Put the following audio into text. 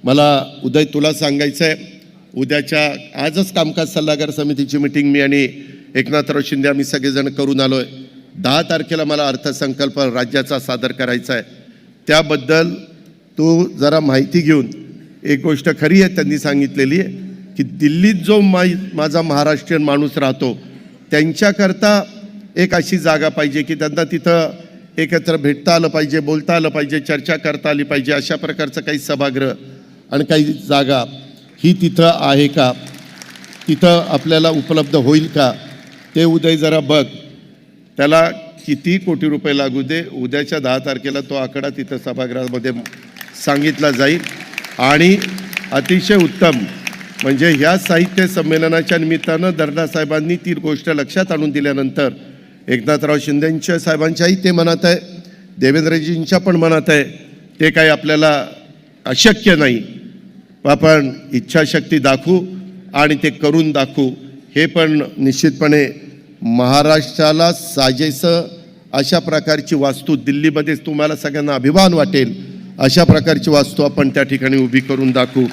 मला उदय तुला सांगायचं आहे, उद्याच्या आजच कामकाज सल्लागार समितीची मीटिंग मी आणि एकनाथराव शिंदे आम्ही सगळेजण करून आलो आहे. 10 तारखेला मला अर्थसंकल्प राज्याचा सादर करायचा आहे. त्याबद्दल तू जरा माहिती घेऊन, एक गोष्ट खरी आहे त्यांनी सांगितलेली आहे की दिल्लीत जो माझा महाराष्ट्रीयन माणूस राहतो त्यांच्याकरता एक अशी जागा पाहिजे की त्यांना तिथं एकत्र भेटता आलं पाहिजे, बोलता आलं पाहिजे, चर्चा करता आली पाहिजे. अशा प्रकारचं काही सभागृह आणि काही जागा ही तिथं आहे का, तिथं आपल्याला उपलब्ध होईल का, ते उदय जरा बघ. त्याला किती कोटी रुपये लागू दे, उद्याच्या 10 तारखेला तो आकडा तिथं सभागृहामध्ये सांगितला जाईल. आणि अतिशय उत्तम म्हणजे ह्या साहित्य संमेलनाच्या निमित्तानं दर्डा साहेबांनी ती गोष्ट लक्षात आणून दिल्यानंतर एकनाथराव शिंदेंच्या साहेबांच्याही ते मनात आहे, देवेंद्रजींच्या पण मनात आहे. ते काही आपल्याला अशक्य नाही, आपण इच्छाशक्ती दाखवू आणि ते करून दाखवू. हे पण निश्चितपणे महाराष्ट्राला साजेसं अशा प्रकारची वास्तू दिल्लीमध्येच तुम्हाला सगळ्यांना अभिमान वाटेल अशा प्रकारची वास्तू आपण त्या ठिकाणी उभी करून दाखवू.